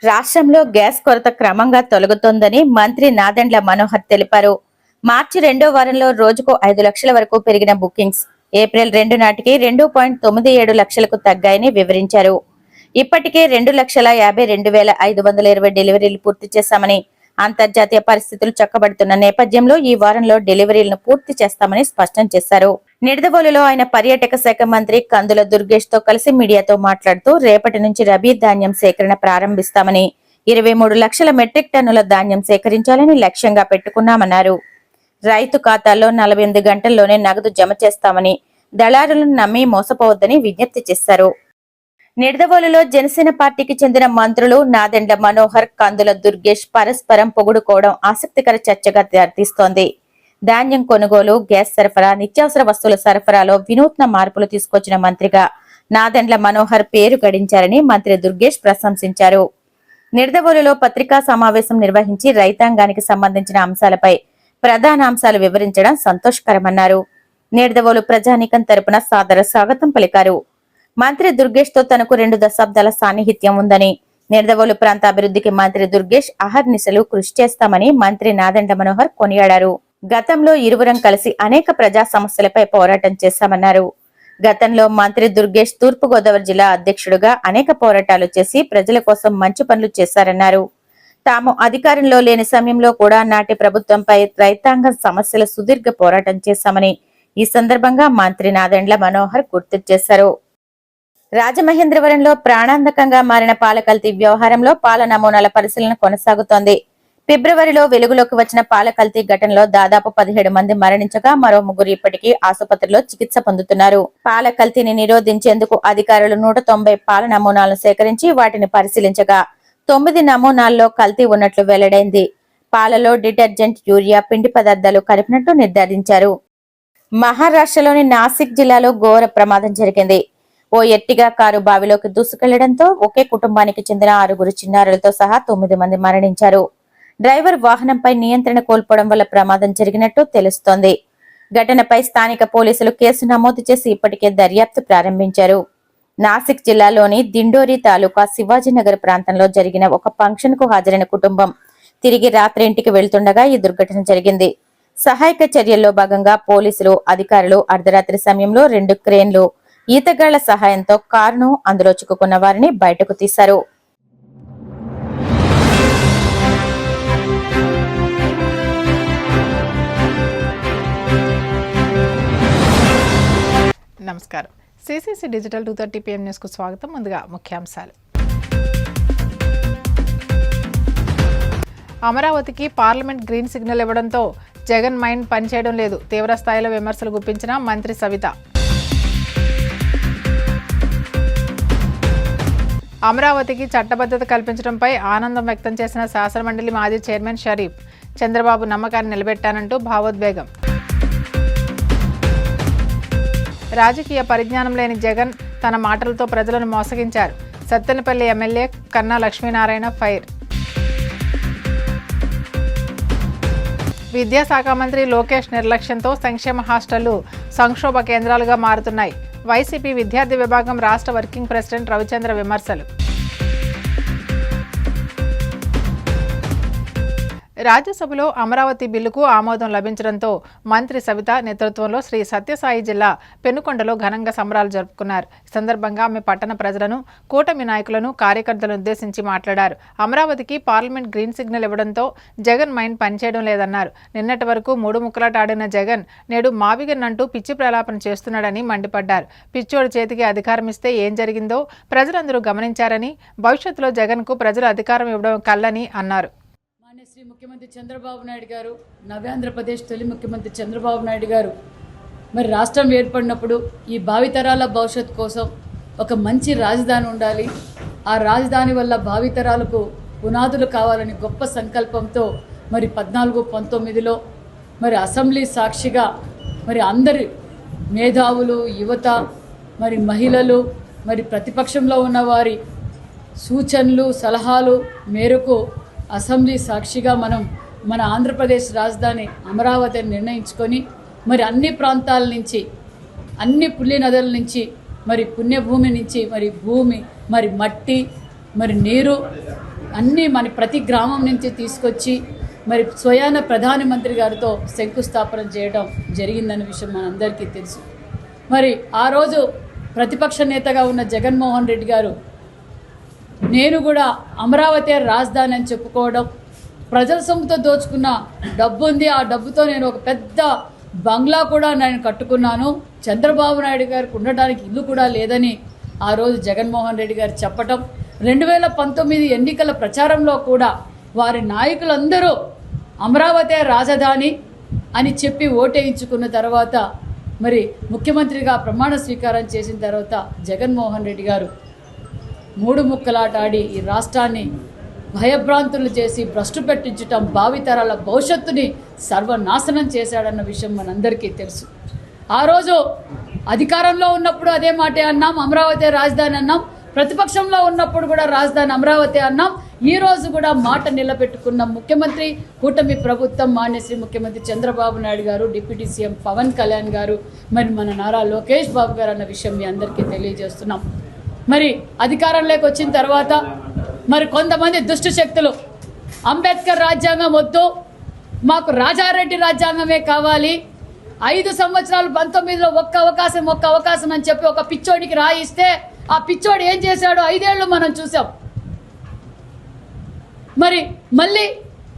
రాష్ట్రంలో గ్యాస్ కొరత క్రమంగా తొలగుతోందని మంత్రి నాదెండ్ల మనోహర్ తెలిపారు. మార్చి 2వ వారంలో రోజుకు 5 లక్షల వరకు పెరిగిన బుకింగ్స్ ఏప్రిల్ 2 నాటికి 2.97 లక్షలకు తగ్గాయని వివరించారు. ఇప్పటికే 2,52,520 డెలివరీలు పూర్తి చేశామని, అంతర్జాతీయ పరిస్థితులు చక్కబడుతున్న నేపథ్యంలో ఈ వారంలో డెలివరీలను పూర్తి చేస్తామని స్పష్టం చేశారు. నిడదవోలులో ఆయన పర్యాటక శాఖ మంత్రి కందుల దుర్గేష్ తో కలిసి మీడియాతో మాట్లాడుతూ రేపటి నుంచి రబీ ధాన్యం సేకరణ ప్రారంభిస్తామని, 23 లక్షల మెట్రిక్ టన్నుల ధాన్యం సేకరించాలని లక్ష్యంగా పెట్టుకున్నామన్నారు. రైతు ఖాతాల్లో 48 గంటల్లోనే నగదు జమ చేస్తామని, దళారులను నమ్మి మోసపోవద్దని విజ్ఞప్తి చేశారు. నిడదవోలులో జనసేన పార్టీకి చెందిన మంత్రులు నాదెండ్ల మనోహర్, కందుల దుర్గేష్ పరస్పరం పొగుడుకోవడం ఆసక్తికర చర్చగా దారితీస్తోంది. ధాన్యం కొనుగోలు, గ్యాస్ సరఫరా, నిత్యావసర వస్తువుల సరఫరాలో వినూత్న మార్పులు తీసుకొచ్చిన మంత్రిగా నాదెండ్ల మనోహర్ పేరు గడించారని మంత్రి దుర్గేష్ ప్రశంసించారు. నిడదవోలులో పత్రికా సమావేశం నిర్వహించి రైతాంగానికి సంబంధించిన అంశాలపై ప్రధాన అంశాలు వివరించడం సంతోషకరమన్నారు. నిడదవోలు ప్రజానీకం తరపున సాదర స్వాగతం పలికారు. మంత్రి దుర్గేష్ తో తనకు 2 దశాబ్దాల సాన్నిహిత్యం ఉందని, నిడదవోలు ప్రాంత అభివృద్ధికి మంత్రి దుర్గేష్ అహర్నిశలు కృషి చేస్తామని మంత్రి నాదెండ్ల మనోహర్ కొనియాడారు. గతంలో ఇరువురం కలిసి అనేక ప్రజా సమస్యలపై పోరాటం చేశామన్నారు. గతంలో మంత్రి దుర్గేష్ తూర్పుగోదావరి జిల్లా అధ్యక్షుడుగా అనేక పోరాటాలు చేసి ప్రజల కోసం మంచి పనులు చేశారన్నారు. తాము అధికారంలో లేని సమయంలో కూడా నాటి ప్రభుత్వంపై రైతాంగ సమస్యల సుదీర్ఘ పోరాటం చేశామని ఈ సందర్భంగా మంత్రి నాదెండ్ల మనోహర్ గుర్తు చేశారు. రాజమహేంద్రవరంలో ప్రాణాంతకంగా మారిన పాల కల్తీ వ్యవహారంలో పాల నమూనాల పరిశీలన కొనసాగుతోంది. ఫిబ్రవరిలో వెలుగులోకి వచ్చిన పాల కల్తీ ఘటనలో దాదాపు 17 మంది మరణించగా మరో 3 ఇప్పటికీ ఆసుపత్రిలో చికిత్స పొందుతున్నారు. పాల కల్తీని నిరోధించేందుకు అధికారులు 190 పాల నమూనాలను సేకరించి వాటిని పరిశీలించగా 9 నమూనాల్లో కల్తీ ఉన్నట్లు వెల్లడైంది. పాలలో డిటర్జెంట్, యూరియా, పిండి పదార్థాలు కలిపినట్టు నిర్ధారించారు. మహారాష్ట్రలోని నాసిక్ జిల్లాలో ఘోర ప్రమాదం జరిగింది. ఓ ఎర్టిగా కారు బావిలోకి దూసుకెళ్లడంతో ఒకే కుటుంబానికి చెందిన 6 చిన్నారులతో సహా 9 మంది మరణించారు. డ్రైవర్ వాహనంపై నియంత్రణ కోల్పోవడం వల్ల ప్రమాదం జరిగినట్టు తెలుస్తోంది. ఘటనపై స్థానిక పోలీసులు కేసు నమోదు చేసి ఇప్పటికే దర్యాప్తు ప్రారంభించారు. నాసిక్ జిల్లాలోని దిండోరి తాలూకా శివాజీనగర్ ప్రాంతంలో జరిగిన ఒక ఫంక్షన్ కు హాజరైన కుటుంబం తిరిగి రాత్రి ఇంటికి వెళ్తుండగా ఈ దుర్ఘటన జరిగింది. సహాయక చర్యల్లో భాగంగా పోలీసులు అధికారులు అర్ధరాత్రి సమయంలో 2 క్రేన్లు, ఈతగాళ్ల సహాయంతో కారును, అందులో చిక్కుకున్న వారిని బయటకు తీశారు. నమస్కారం. సిసిసి డిజిటల్ 230 PM న్యూస్ కు స్వాగతం. ముందుగా ముఖ్యాంశాలు. అమరావతికి పార్లమెంట్ గ్రీన్ సిగ్నల్ ఇవ్వడంతో జగన్ మైండ్ పనిచేయడం లేదు, తీవ్ర స్థాయిలో విమర్శలు గుప్పించిన మంత్రి సవిత. అమరావతికి చట్టబద్ధత కల్పించడంపై ఆనందం వ్యక్తం చేసిన శాసనమండలి మాజీ చైర్మన్ షరీఫ్. చంద్రబాబు నమ్మకాన్ని నిలబెట్టానంటూ భావోద్వేగం. రాజకీయ పరిజ్ఞానం లేని జగన్ తన మాటలతో ప్రజలను మోసగించారు. సత్తెనపల్లి ఎమ్మెల్యే కన్నా లక్ష్మీనారాయణ ఫైర్. విద్యాశాఖ మంత్రి లోకేష్ నిర్లక్ష్యంతో సంక్షేమ హాస్టళ్లు సంక్షోభ కేంద్రాలుగా మారుతున్నాయి. వైసీపీ విద్యార్థి విభాగం రాష్ట్ర వర్కింగ్ ప్రెసిడెంట్ రవిచంద్ర విమర్శలు. రాజ్యసభలో అమరావతి బిల్లుకు ఆమోదం లభించడంతో మంత్రి సవిత నేతృత్వంలో శ్రీ సత్యసాయి జిల్లా పెనుకొండలో ఘనంగా సంబరాలు జరుపుకున్నారు. ఈ సందర్భంగా ఆమె పట్టణ ప్రజలను, కూటమి నాయకులను, కార్యకర్తలను ఉద్దేశించి మాట్లాడారు. అమరావతికి పార్లమెంట్ గ్రీన్ సిగ్నల్ ఇవ్వడంతో జగన్ మైండ్ పనిచేయడం లేదన్నారు. నిన్నటి వరకు 3 ముక్కలాట ఆడిన జగన్ నేడు మావిగన్ అంటూ పిచ్చి ప్రలాపన చేస్తున్నాడని మండిపడ్డారు. పిచ్చోడి చేతికి అధికారం ఇస్తే ఏం జరిగిందో ప్రజలందరూ గమనించారని, భవిష్యత్తులో జగన్కు ప్రజలు అధికారం ఇవ్వడం కల్లని అన్నారు. శ్రీ ముఖ్యమంత్రి చంద్రబాబు నాయుడు గారు, నవ్యాంధ్రప్రదేశ్ తొలి ముఖ్యమంత్రి చంద్రబాబు నాయుడు గారు మరి రాష్ట్రం ఏర్పడినప్పుడు ఈ భావితరాల భవిష్యత్తు కోసం ఒక మంచి రాజధాని ఉండాలి, ఆ రాజధాని వల్ల భావితరాలకు పునాదులు కావాలని గొప్ప సంకల్పంతో మరి 14-19లో మరి అసెంబ్లీ సాక్షిగా మరి అందరి మేధావులు, యువత, మరి మహిళలు, మరి ప్రతిపక్షంలో ఉన్నవారి సూచనలు, సలహాలు మేరకు అసెంబ్లీ సాక్షిగా మనం మన ఆంధ్రప్రదేశ్ రాజధాని అమరావతిని నిర్ణయించుకొని మరి అన్ని ప్రాంతాల నుంచి, అన్ని పుణ్య నదుల నుంచి, మరి పుణ్యభూమి నుంచి, మరి భూమి, మరి మట్టి, మరి నీరు, అన్నీ మన ప్రతి గ్రామం నుంచి తీసుకొచ్చి మరి స్వయాన ప్రధానమంత్రి గారితో శంకుస్థాపన చేయడం జరిగిందనే విషయం మనందరికీ తెలుసు. మరి ఆ రోజు ప్రతిపక్ష నేతగా ఉన్న జగన్మోహన్ రెడ్డి గారు నేను కూడా అమరావతి రాజధాని అని చెప్పుకోవడం, ప్రజల సొమ్ముతో దోచుకున్న డబ్బు ఉంది, ఆ డబ్బుతో నేను ఒక పెద్ద బంగ్లా కూడా నేను కట్టుకున్నాను, చంద్రబాబు నాయుడు గారికి ఉండడానికి ఇల్లు కూడా లేదని ఆ రోజు జగన్మోహన్ రెడ్డి గారు చెప్పటం, 2019 ఎన్నికల ప్రచారంలో కూడా వారి నాయకులందరూ అమరావతి రాజధాని అని చెప్పి ఓటేయించుకున్న తర్వాత మరి ముఖ్యమంత్రిగా ప్రమాణ స్వీకారం చేసిన తర్వాత జగన్మోహన్ రెడ్డి గారు 3 ముక్కలాట ఆడి ఈ రాష్ట్రాన్ని భయభ్రాంతులు చేసి భ్రష్టు పెట్టించటం, భావితరాల భవిష్యత్తుని సర్వనాశనం చేశాడన్న విషయం మనందరికీ తెలుసు. ఆ రోజు అధికారంలో ఉన్నప్పుడు అదే మాటే అన్నాం, అమరావతి రాజధాని అన్నాం. ప్రతిపక్షంలో ఉన్నప్పుడు కూడా రాజధాని అమరావతి అన్నాం. ఈ రోజు కూడా మాట నిలబెట్టుకున్న ముఖ్యమంత్రి, కూటమి ప్రభుత్వం, మాన్యశ్రీ ముఖ్యమంత్రి చంద్రబాబు నాయుడు గారు, డిప్యూటీ సీఎం పవన్ కళ్యాణ్ గారు, మరి మన నారా లోకేష్ బాబు గారు అన్న విషయం మీ అందరికీ తెలియజేస్తున్నాం. మరి అధికారంలోకి వచ్చిన తర్వాత మరి కొంతమంది దుష్ట శక్తులు అంబేద్కర్ రాజ్యాంగం వద్దు, మాకు రాజారెడ్డి రాజ్యాంగమే కావాలి, 5 సంవత్సరాలు 19లో ఒక్క అవకాశం అని చెప్పి ఒక పిచ్చోడికి రాయిస్తే ఆ పిచ్చోడు ఏం చేశాడో 5 ఏళ్ళు మనం చూసాం. మరి మళ్ళీ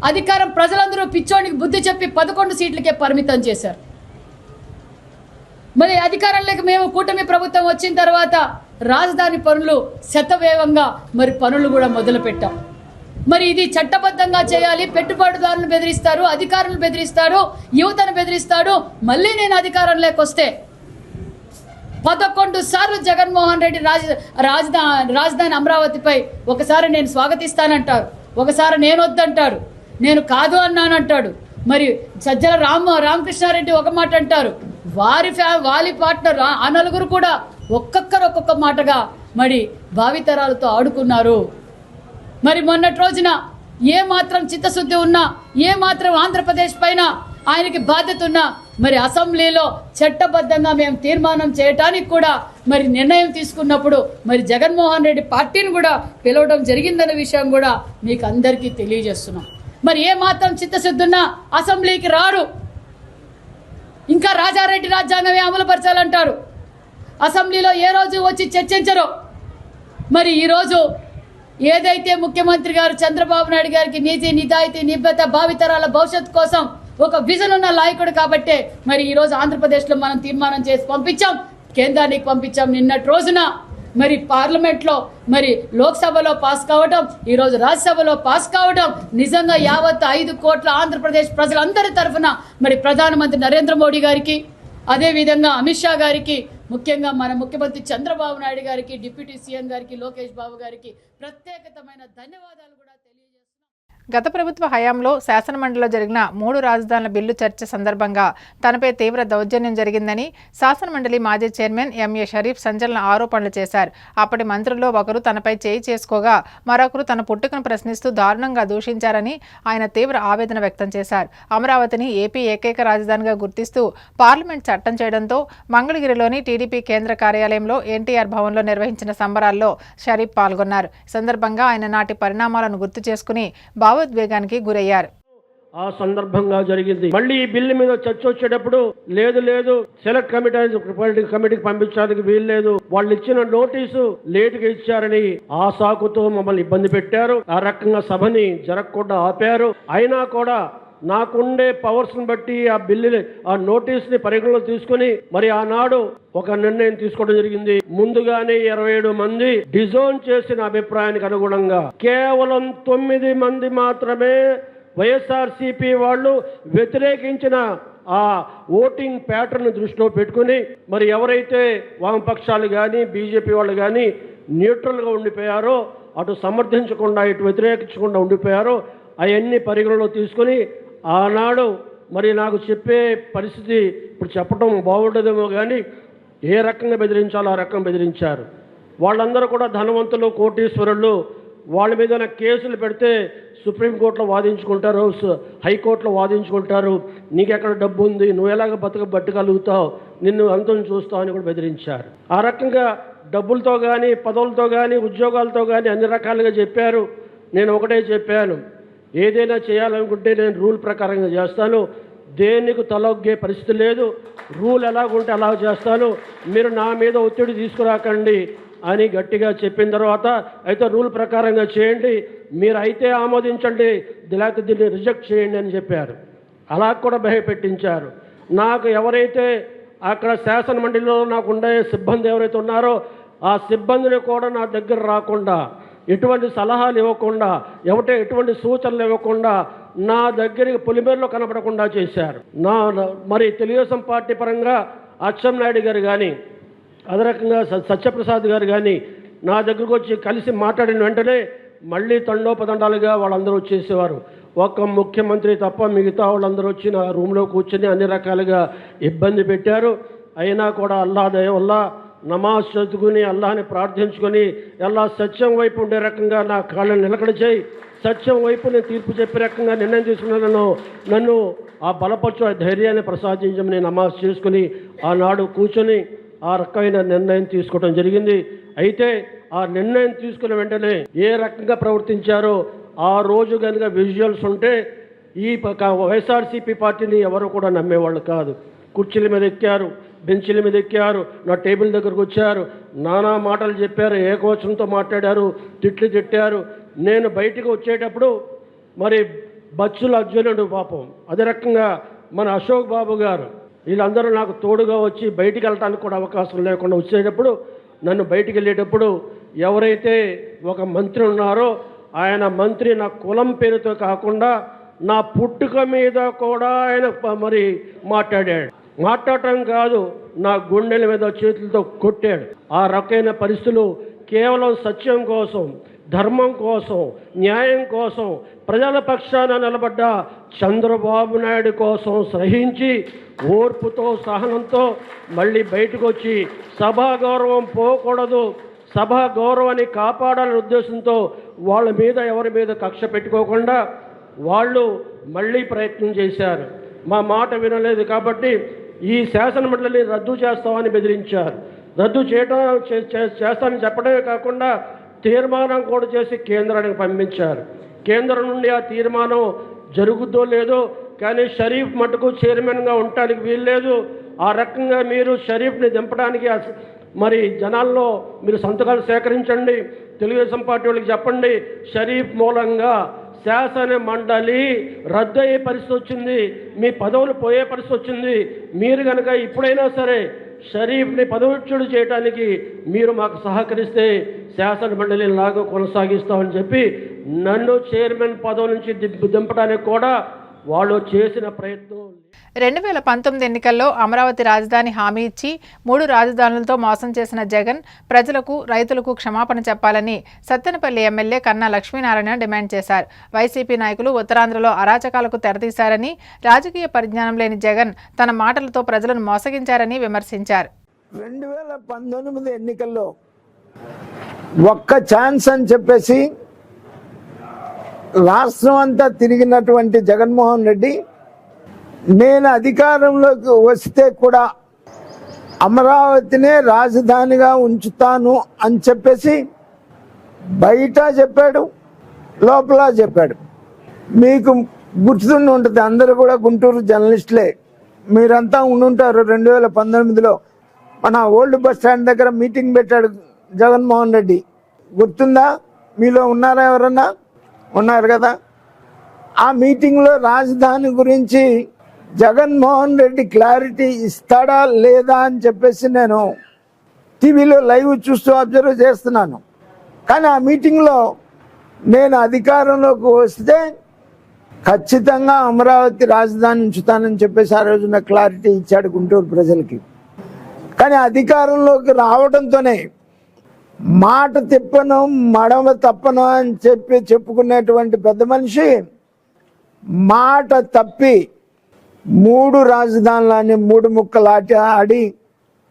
అధికారం ప్రజలందరూ పిచ్చోడికి బుద్ధి చెప్పి 11 సీట్లకే పరిమితం చేశారు. మరి అధికారంలోకి మేము కూటమి ప్రభుత్వం వచ్చిన తర్వాత రాజధాని పనులు శతవేగంగా మరి పనులు కూడా మొదలుపెట్టాం. మరి ఇది చట్టబద్ధంగా చేయాలి, పెట్టుబడిదారులను బెదిరిస్తారు, అధికారులను బెదిరిస్తాడు, యువతను బెదిరిస్తాడు. మళ్ళీ నేను అధికారంలోకి వస్తే 11 సార్లు జగన్మోహన్ రెడ్డి రాజధాని అమరావతిపై ఒకసారి నేను స్వాగతిస్తానంటారు, ఒకసారి నేను వద్దంటారు, నేను కాదు అన్నానంటాడు. మరి సజ్జల రామకృష్ణారెడ్డి ఒక మాట అంటారు, వారి పార్ట్నర్ ఆ నలుగురు కూడా ఒక్కొక్క మాటగా మరి భావితరాలతో ఆడుకున్నారు. మరి మొన్నటి రోజున ఏ మాత్రం చిత్తశుద్ధి ఉన్నా, ఏ మాత్రం ఆంధ్రప్రదేశ్ పైన ఆయనకి బాధ్యత ఉన్నా మరి అసెంబ్లీలో చట్టబద్ధంగా మేము తీర్మానం చేయటానికి కూడా మరి నిర్ణయం తీసుకున్నప్పుడు మరి జగన్మోహన్ రెడ్డి పార్టీని కూడా పిలవడం జరిగిందనే విషయం కూడా మీకు అందరికీ తెలియజేస్తున్నాం. మరి ఏ మాత్రం చిత్తశుద్ధి ఉన్నా అసెంబ్లీకి రారు, ఇంకా రాజారెడ్డి రాజ్యాంగమే అమలుపరచాలంటారు, అసెంబ్లీలో ఏ రోజు వచ్చి చర్చించరు. మరి ఈరోజు ఏదైతే ముఖ్యమంత్రి గారు చంద్రబాబు నాయుడు గారికి నీతి, నిజాయితీ, నిబద్ధత, భావితరాల భవిష్యత్తు కోసం ఒక విజన్ ఉన్న నాయకుడు కాబట్టే మరి ఈరోజు ఆంధ్రప్రదేశ్లో మనం తీర్మానం చేసి పంపించాం, కేంద్రానికి పంపించాం. నిన్నటి రోజున మరి పార్లమెంట్లో మరి లోక్సభలో పాస్ కావడం, ఈరోజు రాజ్యసభలో పాస్ కావడం నిజంగా యావత్ 5 కోట్ల ఆంధ్రప్రదేశ్ ప్రజలందరి తరఫున మరి ప్రధానమంత్రి నరేంద్ర మోడీ గారికి, అదేవిధంగా అమిత్ షా గారికి, ముఖ్యంగా మన ముఖ్యమంత్రి చంద్రబాబు నాయుడు గారికి, డిప్యూటీ సీఎం గారికి, లోకేష్ బాబు గారికి ప్రత్యేకమైన ధన్యవాదాలు కూడా తెలియజేస్తున్నాం. గత ప్రభుత్వ హయాంలో శాసనమండలిలో జరిగిన 3 రాజధానుల బిల్లు చర్చ సందర్భంగా తనపై తీవ్ర దౌర్జన్యం జరిగిందని శాసనమండలి మాజీ చైర్మన్ ఎంఏ షరీఫ్ సంచలన ఆరోపణలు చేశారు. అప్పటి మంత్రుల్లో ఒకరు తనపై చేయి చేసుకోగా మరొకరు తన పుట్టుకను ప్రశ్నిస్తూ దారుణంగా దూషించారని ఆయన తీవ్ర ఆవేదన వ్యక్తం చేశారు. అమరావతిని ఏపీ ఏకైక రాజధానిగా గుర్తిస్తూ పార్లమెంట్ చట్టం చేయడంతో మంగళగిరిలోని టీడీపీ కేంద్ర కార్యాలయంలో ఎన్టీఆర్ భవన్లో నిర్వహించిన సంబరాల్లో షరీఫ్ పాల్గొన్నారు. ఈ సందర్భంగా ఆయన నాటి పరిణామాలను గుర్తు చేసుకుని భావోద్వేగానికి గురయ్యారు. ఆ సందర్భంగా జరిగింది. మళ్ళీ ఈ బిల్లు మీద చర్చ వచ్చేటప్పుడు లేదు సెలెక్ట్ కమిటీకి పంపించడానికి వీలు లేదు, వాళ్ళు ఇచ్చిన నోటీసు లేటుగా ఇచ్చారని ఆ సాకుతో మమ్మల్ని ఇబ్బంది పెట్టారు. ఆ రకంగా సభని జరగకుండా ఆపారు. అయినా కూడా నాకుండే పవర్స్ ని బట్టి ఆ నోటీస్ ని పరిగణలో తీసుకుని మరి ఆనాడు ఒక నిర్ణయం తీసుకోవడం జరిగింది. ముందుగానే 27 మంది డిజోన్ చేసిన అభిప్రాయానికి అనుగుణంగా కేవలం 9 మంది మాత్రమే వైఎస్ఆర్సీపీ వాళ్ళు వ్యతిరేకించిన ఆ ఓటింగ్ ప్యాటర్న్ దృష్టిలో పెట్టుకుని మరి ఎవరైతే వామపక్షాలు కానీ బీజేపీ వాళ్ళు కానీ న్యూట్రల్గా ఉండిపోయారో, అటు సమర్థించకుండా ఇటు వ్యతిరేకించకుండా ఉండిపోయారో అవన్నీ పరిగణలో తీసుకుని ఆనాడు మరి నాకు చెప్పే పరిస్థితి ఇప్పుడు చెప్పడం బాగుండదేమో కానీ ఏ రకంగా బెదిరించాలో ఆ రకంగా బెదిరించారు. వాళ్ళందరూ కూడా ధనవంతులు, కోటీశ్వరులు. వాళ్ళ మీద కేసులు పెడితే సుప్రీంకోర్టులో వాదించుకుంటారు, హైకోర్టులో వాదించుకుంటారు. నీకెక్కడ డబ్బు ఉంది, నువ్వు ఎలాగ బతకగలుగుతావు, నిన్ను అంతం చూస్తావు అని కూడా బెదిరించారు. ఆ రకంగా డబ్బులతో కానీ, పదవులతో కానీ, ఉద్యోగాలతో కానీ అన్ని రకాలుగా చెప్పారు. నేను ఒకటే చెప్పాను, ఏదైనా చేయాలనుకుంటే నేను రూల్ ప్రకారంగా చేస్తాను, దేనికి తలొగ్గే పరిస్థితి లేదు, రూల్ ఎలాగుంటే అలా చేస్తాను, మీరు నా మీద ఒత్తిడి తీసుకురాకండి అని గట్టిగా చెప్పిన తర్వాత అయితే రూల్ ప్రకారంగా చేయండి, మీరు అయితే ఆమోదించండి, లేకపోతే దీన్ని రిజెక్ట్ చేయండి అని చెప్పారు. అలా కూడా భయపెట్టించారు. నాకు ఎవరైతే అక్కడ శాసన మండలిలో నాకు ఉండే సిబ్బంది ఎవరైతే ఉన్నారో ఆ సిబ్బందిని కూడా నా దగ్గర రాకుండా, ఎటువంటి సలహాలు ఇవ్వకుండా, ఎటువంటి సూచనలు ఇవ్వకుండా నా దగ్గరికి పొలిమేరలో కనపడకుండా చేశారు. మరి తెలుగుదేశం పార్టీ పరంగా అచ్చెన్నాయుడు గారు కానీ, అదే రకంగా సత్యప్రసాద్ గారు కానీ నా దగ్గరకు వచ్చి కలిసి మాట్లాడిన వెంటనే మళ్ళీ తండోపతండాలుగా వాళ్ళందరూ వచ్చేసేవారు. ఒక్క ముఖ్యమంత్రి తప్ప మిగతా వాళ్ళందరూ వచ్చి నా రూమ్లో కూర్చొని అన్ని రకాలుగా ఇబ్బంది పెట్టారు. అయినా కూడా అల్లా దయ వల్ల నమాజ్ చదువుకుని అల్లాహని ప్రార్థించుకొని అల్లా సత్యం వైపు ఉండే రకంగా నా కాళ్ళని నిలకడ చేయి, సత్యం వైపు నేను తీర్పు చెప్పే రకంగా నిర్ణయం తీసుకున్నాను. నన్ను ఆ బలపరచు, ఆ ధైర్యాన్ని ప్రసాదించమని నమాజ్ చేసుకుని ఆనాడు కూర్చొని ఆ రకమైన నిర్ణయం తీసుకోవడం జరిగింది. అయితే ఆ నిర్ణయం తీసుకున్న వెంటనే ఏ రకంగా ప్రవర్తించారో ఆ రోజు కనుక విజువల్స్ ఉంటే ఈ వైఎస్ఆర్సీపీ పార్టీని ఎవరు కూడా నమ్మేవాళ్ళు కాదు. కుర్చీల మీద ఎక్కారు, బెంచీల మీద ఎక్కారు, నా టేబుల్ దగ్గరకు వచ్చారు, నానా మాటలు చెప్పారు, ఏకవచనంతో మాట్లాడారు, తిట్టారు. నేను బయటికి వచ్చేటప్పుడు మరి బచ్చుల అర్జునుడు పాపం, అదే రకంగా మన అశోక్ బాబు గారు వీళ్ళందరూ నాకు తోడుగా వచ్చి బయటికి వెళ్ళడానికి కూడా అవకాశం లేకుండా వచ్చేటప్పుడు, నన్ను బయటికి వెళ్ళేటప్పుడు ఎవరైతే ఒక మంత్రి ఉన్నారో ఆయన మంత్రి నా కులం పేరుతో కాకుండా నా పుట్టుక మీద కూడా ఆయన మరి మాట్లాడటం కాదు, నా గుండెల మీద చేతులతో కొట్టాడు. ఆ రకమైన పరిస్థితులు కేవలం సత్యం కోసం, ధర్మం కోసం, న్యాయం కోసం, ప్రజల పక్షాన నిలబడ్డ చంద్రబాబు నాయుడు కోసం సహించి ఓర్పుతో సహనంతో మళ్ళీ బయటకు వచ్చి సభా గౌరవం పోకూడదు, సభా గౌరవాన్ని కాపాడాలనే ఉద్దేశంతో వాళ్ళ మీద ఎవరి మీద కక్ష పెట్టుకోకుండా వాళ్ళు మళ్ళీ ప్రయత్నం చేశారు. మా మాట వినలేదు కాబట్టి ఈ శాసన మండలిని రద్దు చేస్తామని బెదిరించారు. రద్దు చేస్తామని చెప్పడమే కాకుండా తీర్మానం కూడా చేసి కేంద్రానికి పంపించారు. కేంద్రం నుండి ఆ తీర్మానం జరుగుద్దో లేదో కానీ షరీఫ్ మటుకు చైర్మన్గా ఉండటానికి వీల్లేదు. ఆ రకంగా మీరు షరీఫ్ని దింపడానికి మరి జనాల్లో మీరు సంతకాలు సేకరించండి, తెలుగుదేశం పార్టీ వాళ్ళకి చెప్పండి, షరీఫ్ మూలంగా శాసన మండలి రద్దు అయ్యే పరిస్థితి వచ్చింది, మీ పదవులు పోయే పరిస్థితి వచ్చింది. మీరు కనుక ఇప్పుడైనా సరే షరీఫ్ని పదవుచ్యుడు చేయడానికి మీరు మాకు సహకరిస్తే శాసన మండలి లాగా కొనసాగిస్తామని చెప్పి నన్ను చైర్మన్ పదవి నుంచి దింపడానికి కూడా వాళ్ళు చేసిన ప్రయత్నం. 2019 ఎన్నికల్లో అమరావతి రాజధాని హామీ ఇచ్చి 3 రాజధానులతో మోసం చేసిన జగన్ ప్రజలకు, రైతులకు క్షమాపణ చెప్పాలని సత్తెనపల్లి ఎమ్మెల్యే కన్నా లక్ష్మీనారాయణ డిమాండ్ చేశారు. వైసీపీ నాయకులు ఉత్తరాంధ్రలో అరాచకాలకు తెరతీశారని, రాజకీయ పరిజ్ఞానం లేని జగన్ తన మాటలతో ప్రజలను మోసగించారని విమర్శించారు. 2019 ఎన్నికల్లో ఒక్క ఛాన్స్ అని చెప్పేసి రాష్ట్రం అంతా తిరిగినటువంటి జగన్మోహన్ రెడ్డి నేను అధికారంలోకి వస్తే కూడా అమరావతినే రాజధానిగా ఉంచుతాను అని చెప్పేసి బయట చెప్పాడు, లోపల చెప్పాడు. మీకు గుర్తుండి ఉంటుంది, అందరూ కూడా గుంటూరు జర్నలిస్టులే, మీరంతా ఉండుంటారు. 2019లో మన ఓల్డ్ బస్ స్టాండ్ దగ్గర మీటింగ్ పెట్టాడు జగన్మోహన్ రెడ్డి, గుర్తుందా? మీలో ఉన్నారా? ఎవరన్నా ఉన్నారు కదా. ఆ మీటింగ్లో రాజధాని గురించి జగన్మోహన్ రెడ్డి క్లారిటీ ఇస్తాడా లేదా అని చెప్పేసి నేను టీవీలో లైవ్ చూస్తూ అబ్జర్వ్ చేస్తున్నాను. కానీ ఆ మీటింగ్లో నేను అధికారంలోకి వస్తే ఖచ్చితంగా అమరావతి రాజధాని ఉంచుతానని చెప్పేసి ఆ రోజున క్లారిటీ ఇచ్చాడు గుంటూరు ప్రజలకి. కానీ అధికారంలోకి రావడంతోనే మాట తిప్పను, మడమ తప్పను అని చెప్పుకునేటువంటి పెద్ద మనిషి మాట తప్పి 3 రాజధానులని 3 ముక్కలు ఆడి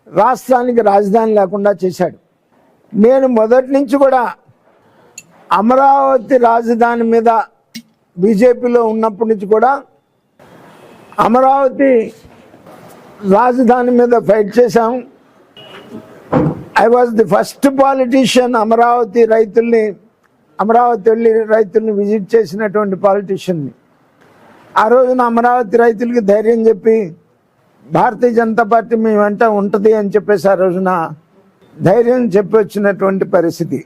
రాష్ట్రానికి రాజధాని లేకుండా చేశాడు. నేను మొదటి నుంచి కూడా అమరావతి రాజధాని మీద బీజేపీలో ఉన్నప్పటి నుంచి కూడా అమరావతి రాజధాని మీద ఫైట్ చేశాం. I was the first politician Amaravati రైతుల్ని అమరావతి వెళ్ళి రైతుల్ని విజిట్ చేసినటువంటి పాలిటిషియన్ని. ఆ రోజున అమరావతి రైతులకి ధైర్యం చెప్పి భారతీయ జనతా పార్టీ మీ వెంట ఉంటుంది అని చెప్పేసి ఆ రోజున ధైర్యం చెప్పి వచ్చినటువంటి పరిస్థితి.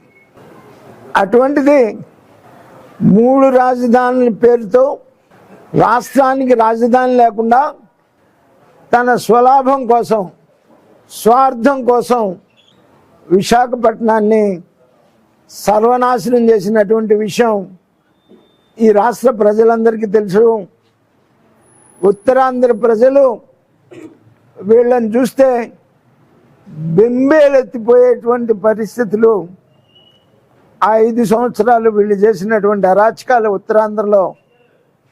అటువంటిది 3 రాజధానుల పేరుతో రాష్ట్రానికి రాజధాని లేకుండా తన స్వలాభం కోసం, స్వార్థం కోసం విశాఖపట్నాన్ని సర్వనాశనం చేసినటువంటి విషయం ఈ రాష్ట్ర ప్రజలందరికీ తెలుసు. ఉత్తరాంధ్ర ప్రజలు వీళ్ళని చూస్తే బెంబేలెత్తిపోయేటువంటి పరిస్థితులు. ఆ 5 సంవత్సరాలు వీళ్ళు చేసినటువంటి అరాచకాలు ఉత్తరాంధ్రలో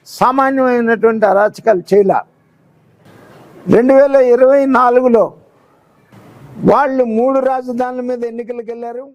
సామాన్యమైనటువంటి అరాచకాలు చేయలే. 2024లో వాళ్ళు 3 రాజధానుల మీద ఎన్నికలకు వెళ్ళారు.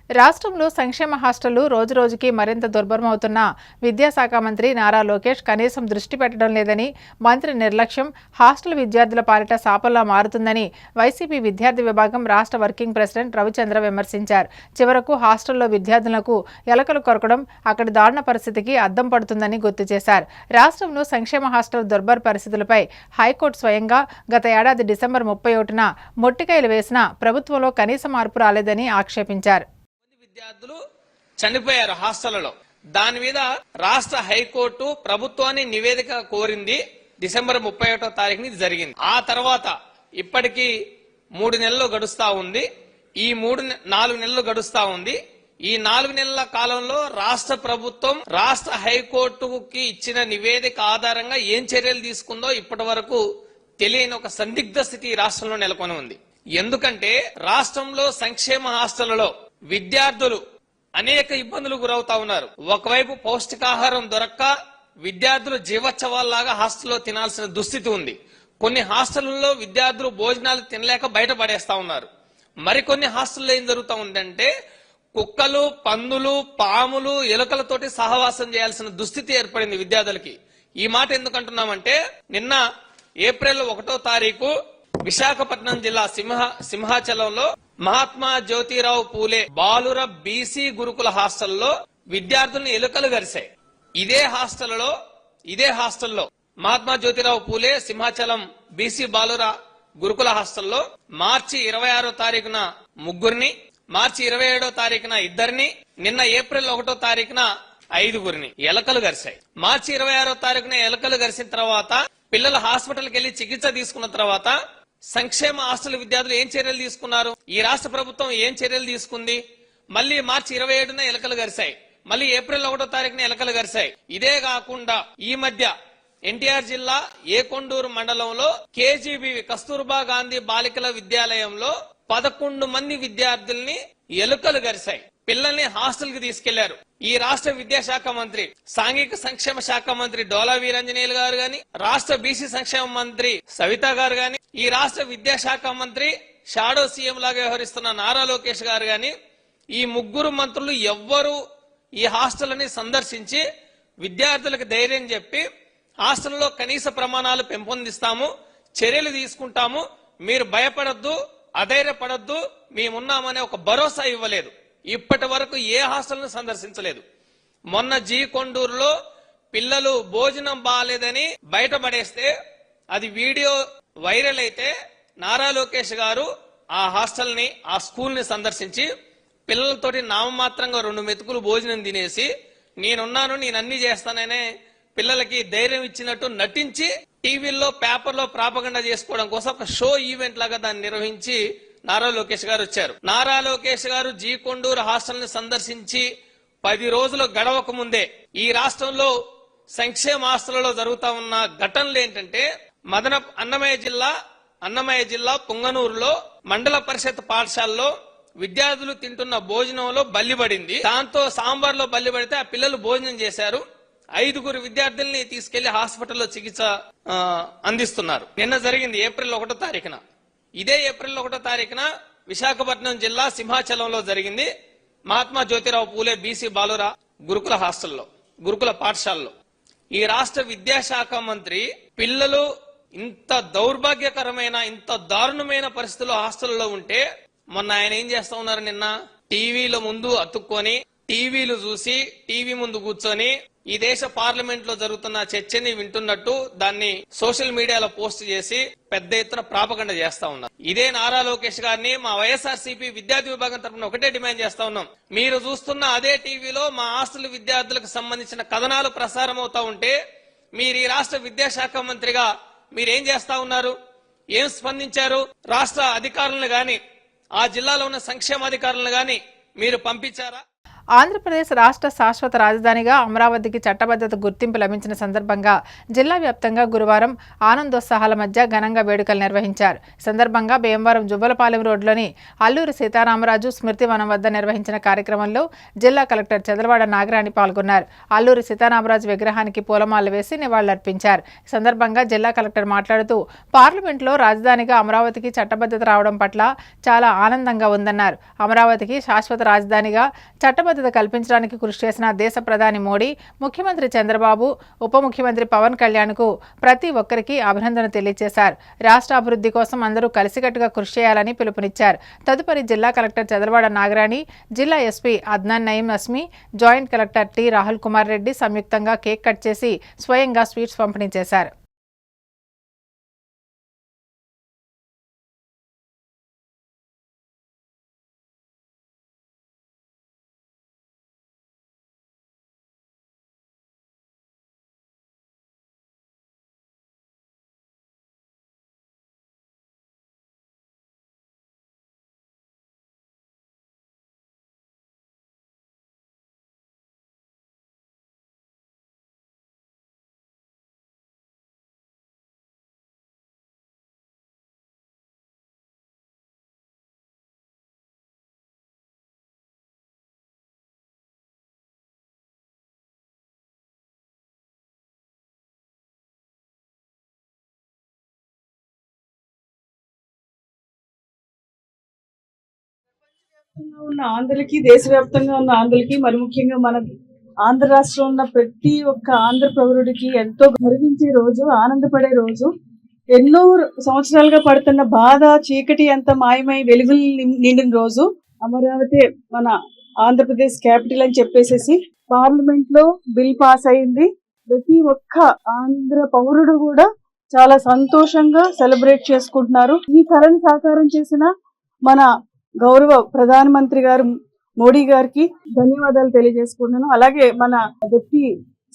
రాష్ట్రంలో సంక్షేమ హాస్టళ్లు రోజురోజుకి మరింత దుర్భరమవుతున్న విద్యాశాఖ మంత్రి నారా లోకేష్ కనీసం దృష్టి పెట్టడం లేదని, మంత్రి నిర్లక్ష్యం హాస్టల్ విద్యార్థుల పాలిట శాపంలా మారుతుందని వైసీపీ విద్యార్థి విభాగం రాష్ట్ర వర్కింగ్ ప్రెసిడెంట్ రవిచంద్ర విమర్శించారు. చివరకు హాస్టల్లో విద్యార్థులకు ఎలకలు కొరకడం అక్కడి దారుణ పరిస్థితికి అద్దం పడుతుందని గుర్తు చేశారు. రాష్ట్రంలో సంక్షేమ హాస్టల్ దుర్భర పరిస్థితులపై హైకోర్టు స్వయంగా గత ఏడాది డిసెంబర్ 31న మొట్టికాయలు వేసినా ప్రభుత్వంలో కనీస మార్పు రాలేదని ఆక్షేపించారు. విద్యార్థులు చనిపోయారు హాస్టళ్లలో. దాని మీద రాష్ట్ర హైకోర్టు ప్రభుత్వాన్ని నివేదిక కోరింది. డిసెంబర్ 31వ తారీఖున ఇది జరిగింది. ఆ తర్వాత ఇప్పటికీ 3 నెలలు గడుస్తా ఉంది. ఈ 4 నెలలు గడుస్తా ఉంది. ఈ 4 నెలల కాలంలో రాష్ట్ర ప్రభుత్వం రాష్ట్ర హైకోర్టుకి ఇచ్చిన నివేదిక ఆధారంగా ఏం చర్యలు తీసుకుందో ఇప్పటి వరకు తెలియని ఒక సందిగ్ధ స్థితి రాష్ట్రంలో నెలకొని ఉంది. ఎందుకంటే రాష్ట్రంలో సంక్షేమ హాస్టళ్లలో విద్యార్థులు అనేక ఇబ్బందులు గురవుతా ఉన్నారు. ఒకవైపు పౌష్టికాహారం దొరక్క విద్యార్థులు జీవోత్సవాల్లాగా హాస్టల్లో తినాల్సిన దుస్థితి ఉంది. కొన్ని హాస్టళ్లలో విద్యార్థులు భోజనాలు తినలేక బయటపడేస్తా ఉన్నారు. మరికొన్ని హాస్టల్లో ఏం జరుగుతూ ఉందంటే కుక్కలు, పందులు, పాములు, ఎలుకలతోటి సహవాసం చేయాల్సిన దుస్థితి ఏర్పడింది విద్యార్థులకి. ఈ మాట ఎందుకంటున్నామంటే నిన్న ఏప్రిల్ 1వ తారీఖు విశాఖపట్నం జిల్లా సింహాచలంలో మహాత్మా జ్యోతిరావు పూలే బాలుర బీసీ గురుకుల హాస్టల్లో విద్యార్థుల్ని ఎలుకలు గరిశాయి. ఇదే హాస్టల్లో మహాత్మా జ్యోతిరావు పూలే సింహాచలం బీసీ బాలుర గురుకుల హాస్టల్లో మార్చి 26వ తారీఖున 3 మార్చి 27వ తారీఖున 2 నిన్న ఏప్రిల్ 1వ తారీఖున 5 ఎలకలు గరిశాయి. మార్చి 26వ తారీఖున ఎలకలు గరిసిన తర్వాత పిల్లలు హాస్పిటల్కి వెళ్లి చికిత్స తీసుకున్న తర్వాత సంక్షేమ హాస్టల్ విద్యార్థులు ఏం చర్యలు తీసుకున్నారు? ఈ రాష్ట్ర ప్రభుత్వం ఏం చర్యలు తీసుకుంది? మళ్ళీ మార్చి 27న ఎలకలు గరిశాయి. మళ్ళీ ఏప్రిల్ 1వ తారీఖున ఎలకలు గరిశాయి. ఇదే కాకుండా ఈ మధ్య ఎన్టీఆర్ జిల్లా ఏకొండూరు మండలంలో కేజీబీ కస్తూర్బా గాంధీ బాలికల విద్యాలయంలో 11 మంది విద్యార్థుల్ని ఎలుకలు గరిశాయి. పిల్లల్ని హాస్టల్ కి తీసుకెళ్లారు. ఈ రాష్ట్ర విద్యాశాఖ మంత్రి, సాంఘిక సంక్షేమ శాఖ మంత్రి డోలా వీరాంజనేయులు గారు గాని, రాష్ట్ర బీసీ సంక్షేమ మంత్రి సవిత గారు గాని, ఈ రాష్ట్ర విద్యాశాఖ మంత్రి షాడో సీఎం లాగా వ్యవహరిస్తున్న నారా లోకేష్ గారు గాని, ఈ 3 మంత్రులు ఎవ్వరూ ఈ హాస్టల్ని సందర్శించి విద్యార్థులకు ధైర్యం చెప్పి హాస్టల్లో కనీస ప్రమాణాలు పెంపొందిస్తాము, చర్యలు తీసుకుంటాము, మీరు భయపడద్దు, అధైర్యపడద్దు, మేమున్నామనే ఒక భరోసా ఇవ్వలేదు. ఇప్పటి వరకు ఏ హాస్టల్ను సందర్శించలేదు. మొన్న కొండూరులో పిల్లలు భోజనం బాగాలేదని బయటపడేస్తే అది వీడియో వైరల్ అయితే నారా లోకేష్ గారు ఆ హాస్టల్ని, ఆ స్కూల్ని సందర్శించి పిల్లలతోటి నామమాత్రంగా 2 మెతుకులు భోజనం తినేసి నేనున్నాను, నేను అన్ని చేస్తాననే పిల్లలకి ధైర్యం ఇచ్చినట్టు నటించి టీవీల్లో, పేపర్లో ప్రాపగండా చేసుకోవడం కోసం ఒక షో ఈవెంట్ లాగా దాన్ని నిర్వహించి నారా లోకేష్ గారు వచ్చారు. నారా లోకేష్ గారు కొండూరు హాస్టల్ ని సందర్శించి 10 రోజులు గడవక ముందే ఈ రాష్ట్రంలో సంక్షేమ హాస్టల్లో జరుగుతా ఉన్న ఘటనలు ఏంటంటే అన్నమయ్య జిల్లా పుంగనూరులో మండల పరిషత్ పాఠశాలలో విద్యార్థులు తింటున్న భోజనంలో బల్లిపడింది. దాంతో సాంబార్లో బల్లిపడితే ఆ పిల్లలు భోజనం చేశారు. 5 విద్యార్థుల్ని తీసుకెళ్లి హాస్పిటల్లో చికిత్స అందిస్తున్నారు. నిన్న జరిగింది ఏప్రిల్ 1వ తారీఖున. ఇదే ఏప్రిల్ 1వ తారీఖున విశాఖపట్నం జిల్లా సింహాచలంలో జరిగింది మహాత్మా జ్యోతిరావు పూలే బీసీ బాలుర గురుకుల పాఠశాలలో. ఈ రాష్ట్ర విద్యాశాఖ మంత్రి పిల్లలు ఇంత దౌర్భాగ్యకరమైన, ఇంత దారుణమైన పరిస్థితుల్లో హాస్టల్లో ఉంటే మొన్న ఆయన ఏం చేస్తా ఉన్నారు? నిన్న టీవీల ముందు అతుక్కొని టీవీలు చూసి టీవీ ముందు కూర్చొని ఈ దేశ పార్లమెంట్ లో జరుగుతున్న చర్చని వింటున్నట్టు దాన్ని సోషల్ మీడియాలో పోస్ట్ చేసి పెద్ద ఎత్తున ప్రాపగండ చేస్తా ఉన్నారు. ఇదే నారా లోకేష్ గారిని మా వైఎస్ఆర్సీపీ విద్యార్థి విభాగం తరఫున ఒకటే డిమాండ్ చేస్తా ఉన్నాం. మీరు చూస్తున్న అదే టీవీలో మా హాస్టల్ విద్యార్థులకు సంబంధించిన కథనాలు ప్రసారం అవుతా ఉంటే మీరు ఈ రాష్ట్ర విద్యాశాఖ మంత్రిగా మీరేం చేస్తా ఉన్నారు? ఏం స్పందించారు? రాష్ట్ర అధికారులను గాని ఆ జిల్లాలో ఉన్న సంక్షేమాధికారులను గాని మీరు పంపించారా? ఆంధ్రప్రదేశ్ రాష్ట్ర శాశ్వత రాజధానిగా అమరావతికి చట్టబద్ధత గుర్తింపు లభించిన సందర్భంగా జిల్లా వ్యాప్తంగా గురువారం ఆనందోత్సాహాల మధ్య ఘనంగా వేడుకలు నిర్వహించారు. ఈ సందర్భంగా భీమవరం జువ్వలపాలెం రోడ్లోని అల్లూరి సీతారామరాజు స్మృతి వనం వద్ద నిర్వహించిన కార్యక్రమంలో జిల్లా కలెక్టర్ చదలవాడ నాగరాణి పాల్గొన్నారు. అల్లూరి సీతారామరాజు విగ్రహానికి పూలమాలలు వేసి నివాళులర్పించారు. ఈ సందర్భంగా జిల్లా కలెక్టర్ మాట్లాడుతూ పార్లమెంట్లో రాజధానిగా అమరావతికి చట్టబద్ధత రావడం పట్ల చాలా ఆనందంగా ఉందన్నారు. అమరావతికి శాశ్వత రాజధానిగా చట్టబద్ధత కల్పించడానికి కృషి చేసిన దేశ ప్రధాని మోడీ, ముఖ్యమంత్రి చంద్రబాబు, ఉప ముఖ్యమంత్రి పవన్ కళ్యాణ్కు ప్రతి ఒక్కరికి అభినందన తెలియజేశారు. రాష్ట్ర అభివృద్ధి కోసం అందరూ కలిసికట్టుగా కృషి చేయాలని పిలుపునిచ్చారు. తదుపరి జిల్లా కలెక్టర్ చదలవాడ నాగరాణి, జిల్లా SP Adnan Nayeem Asmi, joint collector T Rahul Kumar Reddy సంయుక్తంగా కేక్ కట్ చేసి స్వయంగా స్వీట్స్ పంపిణీ చేశారు. ఉన్న ఆంధ్రులకి, దేశవ్యాప్తంగా ఉన్న ఆంధ్రులకి, మరి ముఖ్యంగా మన ఆంధ్ర రాష్ట్రం ఉన్న ప్రతి ఒక్క ఆంధ్ర పౌరుడికి ఎంతో గర్వించే రోజు, ఆనందపడే రోజు. ఎన్నో సంవత్సరాలుగా పడుతున్న బాధ, చీకటి అంతా మాయమై వెలుగులు నిండిన రోజు. అమరావతి మన ఆంధ్రప్రదేశ్ క్యాపిటల్ అని చెప్పేసి పార్లమెంట్ లో బిల్ పాస్ అయింది. ప్రతి ఒక్క ఆంధ్ర పౌరుడు కూడా చాలా సంతోషంగా సెలబ్రేట్ చేసుకుంటున్నారు. ఈ కళను సాకారం చేసిన మన గౌరవ ప్రధానమంత్రి గారు మోడీ గారికి ధన్యవాదాలు తెలియజేసుకుంటున్నాను. అలాగే మన డిప్యూటీ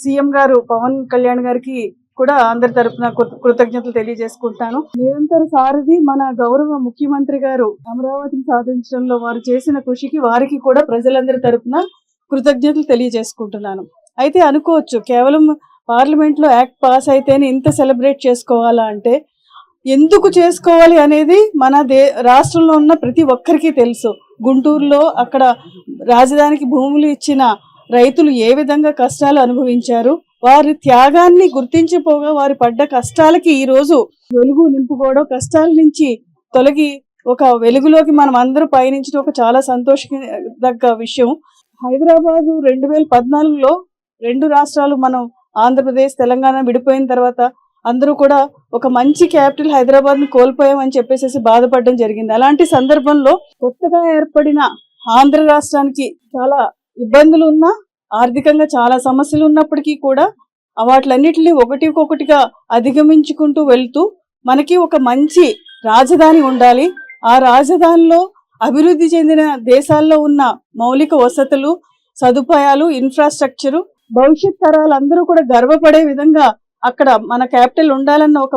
సీఎం గారు పవన్ కళ్యాణ్ గారికి కూడా అందరి తరపున కృతజ్ఞతలు తెలియజేసుకుంటాను. నిరంతర సారథి మన గౌరవ ముఖ్యమంత్రి గారు అమరావతిని సాధించడంలో వారు చేసిన కృషికి వారికి కూడా ప్రజలందరి తరపున కృతజ్ఞతలు తెలియజేసుకుంటున్నాను. అయితే అనుకోవచ్చు, కేవలం పార్లమెంట్ లో యాక్ట్ పాస్ అయితేనే ఇంత సెలబ్రేట్ చేసుకోవాలా అంటే, ఎందుకు చేసుకోవాలి అనేది మన రాష్ట్రంలో ఉన్న ప్రతి ఒక్కరికి తెలుసు. గుంటూరులో అక్కడ రాజధానికి భూములు ఇచ్చిన రైతులు ఏ విధంగా కష్టాలు అనుభవించారు, వారి త్యాగాన్ని గుర్తించిపోగా వారి పడ్డ కష్టాలకి ఈ రోజు వెలుగు నింపుకోవడం, కష్టాల నుంచి తొలగి ఒక వెలుగులోకి మనం అందరూ పయనించడం ఒక చాలా సంతోషదగ్గ విషయం. హైదరాబాద్ 2014లో రెండు రాష్ట్రాలు మనం ఆంధ్రప్రదేశ్, తెలంగాణ విడిపోయిన తర్వాత అందరూ కూడా ఒక మంచి క్యాపిటల్ హైదరాబాద్ ని కోల్పోయామని చెప్పేసి బాధపడడం జరిగింది. అలాంటి సందర్భంలో కొత్తగా ఏర్పడిన ఆంధ్ర రాష్ట్రానికి చాలా ఇబ్బందులు ఉన్నా, ఆర్థికంగా చాలా సమస్యలు ఉన్నప్పటికీ కూడా వాటిలన్నిటిని ఒకటికొకటిగా అధిగమించుకుంటూ వెళ్తూ మనకి ఒక మంచి రాజధాని ఉండాలి. ఆ రాజధానిలో అభివృద్ధి చెందిన దేశాల్లో ఉన్న మౌలిక వసతులు, సదుపాయాలు, ఇన్ఫ్రాస్ట్రక్చరు భవిష్యత్ తరాలందరూ కూడా గర్వపడే విధంగా అక్కడ మన క్యాపిటల్ ఉండాలన్న ఒక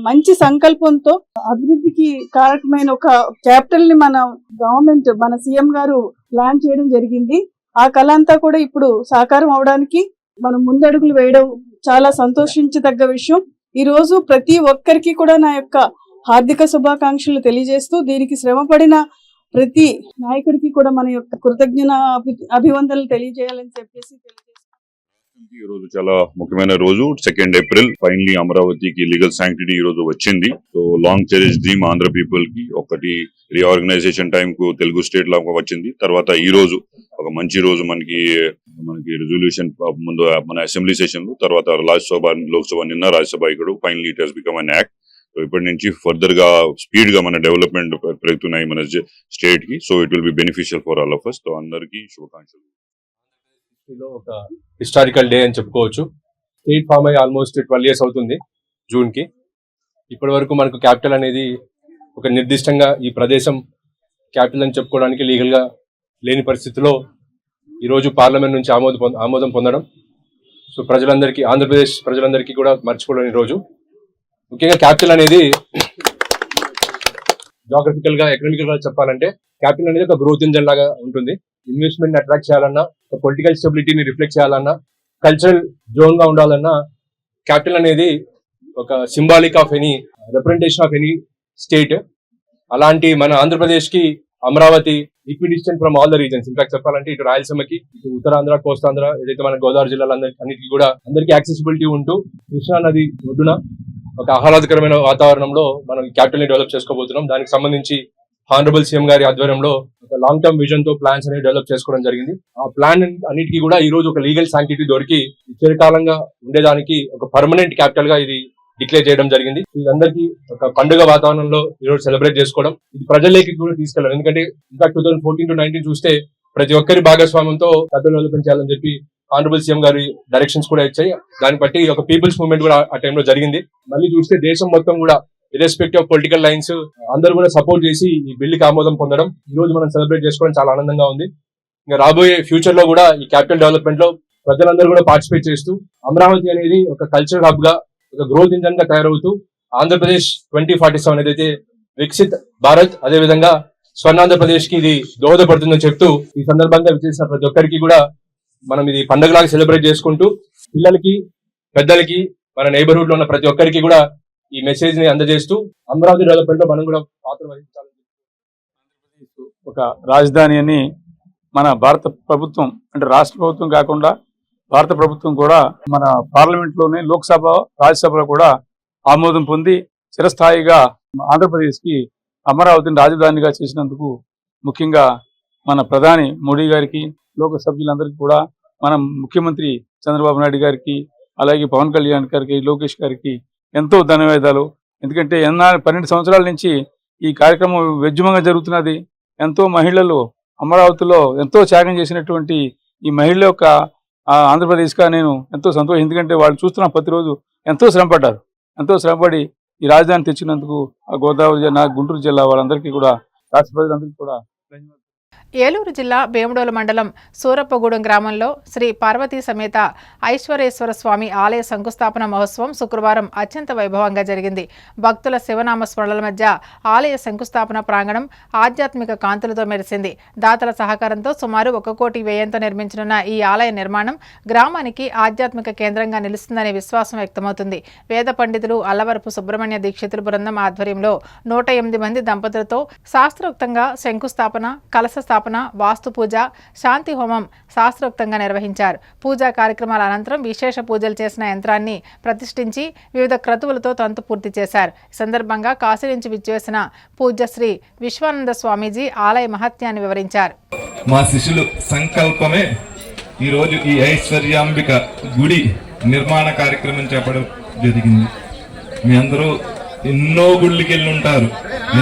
మంచి సంకల్పంతో అభివృద్ధికి కారకమైన ఒక క్యాపిటల్ ని మన గవర్నమెంట్, మన సీఎం గారు ప్లాన్ చేయడం జరిగింది. ఆ కళ అంతా కూడా ఇప్పుడు సాకారం అవడానికి మనం ముందడుగులు వేయడం చాలా సంతోషించదగ్గ విషయం. ఈ రోజు ప్రతి ఒక్కరికి కూడా నా యొక్క హార్దిక శుభాకాంక్షలు తెలియజేస్తూ, దీనికి శ్రమపడిన ప్రతి నాయకుడికి కూడా మన యొక్క కృతజ్ఞత అభివందనలు తెలియజేయాలని చెప్పేసి ఈ రోజు చాలా ముఖ్యమైన రోజు. 2 ఏప్రిల్ ఫైనలీ అమరావతికి లీగల్ శాంక్టిటీ ఈ రోజు వచ్చింది. So long cherish dream Andhra people కి ఒకటి రీఆర్గనైజేషన్ టైం కు తెలుగు స్టేట్ లాగా వచ్చింది. తర్వాత ఈ రోజు ఒక మంచి రోజు మనకి రెజల్యూషన్ ముందు మన అసెంబ్లీ సెషన్, తర్వాత రాజ్యసభ, లోక్సభ, నిన్న రాజ్యసభ ఇక్కడ finally it has become an act. So ఇప్పటి నుంచి ఫర్దర్ గా స్పీడ్ గా మన డెవలప్మెంట్ పెరుగుతున్నాయి మన స్టేట్ కి. So it will be beneficial for all of us. So అందరికీ శుభాకాంక్షలు. హిస్టరీలో ఒక హిస్టారికల్ డే అని చెప్పుకోవచ్చు. స్టేట్ ఫామ్ అయ్యి ఆల్మోస్ట్ 12 years అవుతుంది జూన్కి. ఇప్పటి వరకు మనకు క్యాపిటల్ అనేది ఒక నిర్దిష్టంగా ఈ ప్రదేశం క్యాపిటల్ అని చెప్పుకోవడానికి లీగల్గా లేని పరిస్థితిలో ఈరోజు పార్లమెంట్ నుంచి ఆమోదం పొందడం సో ప్రజలందరికీ, ఆంధ్రప్రదేశ్ ప్రజలందరికీ కూడా మర్చిపోలేని రోజు. ముఖ్యంగా క్యాపిటల్ అనేది జాగ్రఫికల్ గా, ఎకనామికల్ గా చెప్పాలంటే క్యాపిటల్ అనేది ఒక గ్రోత్ ఇంజన్ లాగా ఉంటుంది. ఇన్వెస్ట్మెంట్ ని అట్రాక్ట్ చేయాలన్నా, పొలిటికల్ స్టెబిలిటీని రిఫ్లెక్ట్ చేయాలన్నా, కల్చరల్ జోన్ గా ఉండాలన్నా క్యాపిటల్ అనేది ఒక symbolic of any representation of any state. అలాంటి మన ఆంధ్రప్రదేశ్ కి Amaravati equidistant from all the reasons. In fact చెప్పాలంటే ఇటు రాయలసీమకి, ఇటు ఉత్తరాంధ్ర, కోస్తాంధ్ర, ఏదైతే మన గోదావరి జిల్లాలో అన్నిటికీ కూడా అందరికీ యాక్సెసిబిలిటీ ఉంటూ కృష్ణా నది ఒడ్డున ఒక ఆహ్లాదకరమైన వాతావరణంలో మనం క్యాపిటల్ ని డెవలప్ చేసుకోబోతున్నాం. దానికి సంబంధించి హానరబుల్ సీఎం గారి ఆధ్వర్యంలో ఒక లాంగ్ టర్మ్ విజన్ తో ప్లాన్స్ అనేవి డెవలప్ చేసుకోవడం జరిగింది. ఆ ప్లాన్ అన్నిటికీ కూడా ఈ రోజు ఒక లీగల్ శాంక్టిటీ దొరికి చిరకాలంగా ఉండేదానికి ఒక పర్మనెంట్ క్యాపిటల్ గా ఇది డిక్లేర్ చేయడం జరిగింది. ఇదందరికీ ఒక పండుగ వాతావరణంలో ఈరోజు సెలబ్రేట్ చేసుకోవడం, ఇది ప్రజలకి కూడా తీసుకెళ్ళాలి. ఎందుకంటే ఇన్ఫాక్ట్ 2014 to 19 చూస్తే ప్రతి ఒక్కరి భాగస్వామ్యంతో క్యాపిటల్ డెవలప్మెంట్ చేయాలని చెప్పి ఆనరబుల్ సీఎం గారి డైరెక్షన్స్ కూడా ఇచ్చాయి. దాన్ని బట్టి ఒక పీపుల్స్ మూవ్మెంట్ కూడా ఆ టైంలో జరిగింది. మళ్ళీ చూస్తే దేశం మొత్తం కూడా ఇర్రెస్పెక్టివ్ ఆఫ్ పొలిటికల్ లైన్స్ అందరూ కూడా సపోర్ట్ చేసి ఈ బిల్లుకి ఆమోదం పొందడం ఈ రోజు మనం సెలబ్రేట్ చేసుకోవడం చాలా ఆనందంగా ఉంది. ఇంకా రాబోయే ఫ్యూచర్ లో కూడా ఈ క్యాపిటల్ డెవలప్మెంట్ లో ప్రజలందరూ కూడా పార్టిసిపేట్ చేస్తూ అమరావతి అనేది ఒక కల్చరల్ హబ్ గా, ఒక గ్రోత్ ఇంజన్ గా తయారవుతూ ఆంధ్రప్రదేశ్ 2047 ఏదైతే వికసిత్ భారత్, అదే విధంగా స్వర్ణాంధ్రప్రదేశ్ కి ఇది దోహదపడుతుందని చెప్తూ ఈ సందర్భంగా విచ్చేసిన ప్రతి ఒక్కరికి కూడా మనం ఇది పండుగలాగా సెలబ్రేట్ చేసుకుంటూ పిల్లలకి, పెద్దలకి, మన నైబర్హుడ్ లో ఉన్న ప్రతి ఒక్కరికి కూడా ఈ మెసేజ్ ని అందజేస్తూ అమరావతి డెవలప్మెంట్ లో మనం కూడా పాత్ర వహించాలని ఒక రాజధాని అని మన భారత ప్రభుత్వం, అంటే రాష్ట్ర ప్రభుత్వం కాకుండా భారత ప్రభుత్వం కూడా మన పార్లమెంట్ లోనే, లోక్సభ, రాజ్యసభలో కూడా ఆమోదం పొంది చిరస్థాయిగా ఆంధ్రప్రదేశ్ కి అమరావతిని రాజధానిగా చేసినందుకు ముఖ్యంగా మన ప్రధాని మోడీ గారికి, లోక సభ్యులందరికీ కూడా, మన ముఖ్యమంత్రి చంద్రబాబు నాయుడు గారికి, అలాగే పవన్ కళ్యాణ్ గారికి, లోకేష్ గారికి ఎంతో ధన్యవాదాలు. ఎందుకంటే 12 సంవత్సరాల నుంచి ఈ కార్యక్రమం విజృంభంగా జరుగుతున్నది. ఎంతో మహిళలు అమరావతిలో ఎంతో త్యాగం చేసినటువంటి ఈ మహిళల యొక్క ఆంధ్రప్రదేశ్గా నేను ఎంతో సంతోషం. ఎందుకంటే వాళ్ళు చూస్తున్న ప్రతిరోజు ఎంతో శ్రమపడి ఈ రాజధాని తెచ్చినందుకు ఆ గోదావరి జిల్లా, గుంటూరు జిల్లా వాళ్ళందరికీ కూడా, రాష్ట్ర ప్రజలందరికీ కూడా ధన్యవాదాలు. ఏలూరు జిల్లా భీమడోలు మండలం సూరప్పగూడెం గ్రామంలో శ్రీ పార్వతీ సమేత ఐశ్వరేశ్వర స్వామి ఆలయ శంకుస్థాపన మహోత్సవం శుక్రవారం అత్యంత వైభవంగా జరిగింది. భక్తుల శివనామ స్మరణల మధ్య ఆలయ శంకుస్థాపన ప్రాంగణం ఆధ్యాత్మిక కాంతులతో మెరిసింది. దాతల సహకారంతో సుమారు 1 కోటి వ్యయంతో నిర్మించనున్న ఈ ఆలయ నిర్మాణం గ్రామానికి ఆధ్యాత్మిక కేంద్రంగా నిలుస్తుందనే విశ్వాసం వ్యక్తమవుతుంది. వేద పండితులు అల్లవరపు సుబ్రహ్మణ్య దీక్షితుల బృందం ఆధ్వర్యంలో 108 మంది దంపతులతో శాస్త్రోక్తంగా శంకుస్థాపన, కలశ స్థాపన, వాస్తు పూజ, శాంతి హోమం శాస్త్రోక్తంగా నిర్వహించారు. పూజా కార్యక్రమాల అనంతరం విశేష పూజలు చేసిన యంత్రాన్ని ప్రతిష్ఠించి వివిధ క్రతువులతో తంతు పూర్తి చేశారు. ఈ సందర్భంగా కాశీ నుంచి విచ్చేసిన పూజ్య శ్రీ విశ్వానంద స్వామీజీ ఆలయ మహత్యాన్ని వివరించారు. మా శిష్యులు సంకల్పమే ఈరోజు ఈ ఐశ్వర్యాంబిక గుడి నిర్మాణ కార్యక్రమం చేపడం జరిగింది. మీ అందరూ ఎన్నో గుళ్ళకి వెళ్ళి ఉంటారు,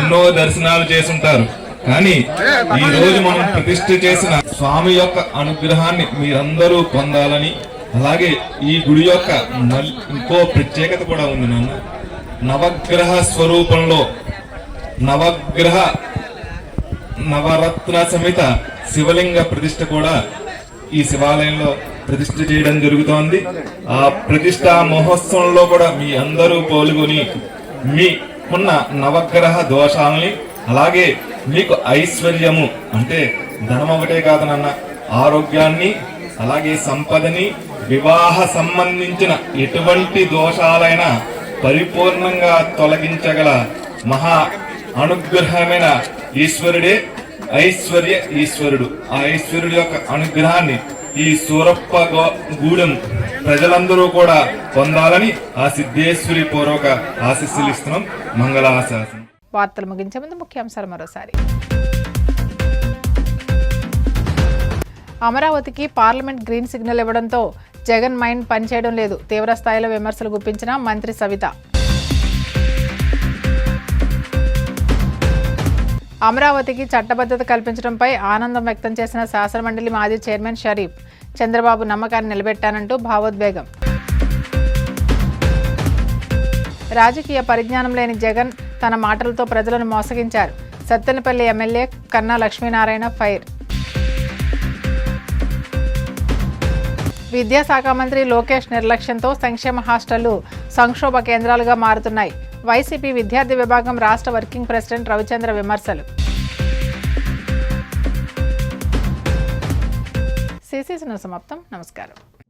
ఎన్నో దర్శనాలు చేసుంటారు. కానీ ఈ రోజు మనం ప్రతిష్ఠ చేసిన స్వామి యొక్క అనుగ్రహాన్ని మీరందరూ పొందాలని, అలాగే ఈ గుడి యొక్క ఇంకో ప్రత్యేకత కూడా ఉంది నాన్న. నవగ్రహ స్వరూపంలో నవరత్న సమిత శివలింగ ప్రతిష్ఠ కూడా ఈ శివాలయంలో ప్రతిష్ఠ చేయడం జరుగుతోంది. ఆ ప్రతిష్ఠా మహోత్సవంలో కూడా మీ అందరూ పాల్గొని మీకున్న నవగ్రహ దోషాలని, అలాగే మీకు ఐశ్వర్యము అంటే ధనం ఒకటే కాదు నాన్న, ఆరోగ్యాన్ని, అలాగే సంపదని, వివాహ సంబంధించిన ఎటువంటి దోషాలైనా పరిపూర్ణంగా తొలగించగల మహా అనుగ్రహమైన ఈశ్వరుడే ఈశ్వరుడు. ఆ ఈశ్వరుడి యొక్క అనుగ్రహాన్ని ఈ సూరప్పగూడెం ప్రజలందరూ కూడా పొందాలని ఆ సిద్ధేశ్వరి పూర్వక ఆశీస్సులు ఇస్తున్నాం. మంగళాశాసనం. వార్తలు ముగించే ముందు ముఖ్యాంశాలు మరోసారి. అమరావతికి పార్లమెంట్ గ్రీన్ సిగ్నల్ ఇవ్వడంతో జగన్ మైండ్ పనిచేయడం లేదు, తీవ్ర స్థాయిలో విమర్శలు గుప్పించిన మంత్రి సవిత. అమరావతికి చట్టబద్ధత కల్పించడంపై ఆనందం వ్యక్తం చేసిన శాసనమండలి మాజీ చైర్మన్ షరీఫ్. చంద్రబాబు నమ్మకాన్ని నిలబెట్టానంటూ భావోద్వేగం. రాజకీయ పరిజ్ఞానం లేని జగన్ తన మాటలతో ప్రజలను మోసగించారు. సత్తెనపల్లి ఎమ్మెల్యే కన్నా లక్ష్మీనారాయణ ఫైర్. విద్యాశాఖ మంత్రి లోకేష్ నిర్లక్ష్యంతో సంక్షేమ హాస్టళ్లు సంక్షోభ కేంద్రాలుగా మారుతున్నాయి. వైసీపీ విద్యార్థి విభాగం రాష్ట్ర వర్కింగ్ ప్రెసిడెంట్ రవిచంద్ర విమర్శలు. సిసిసి సమాప్తం. నమస్కారం.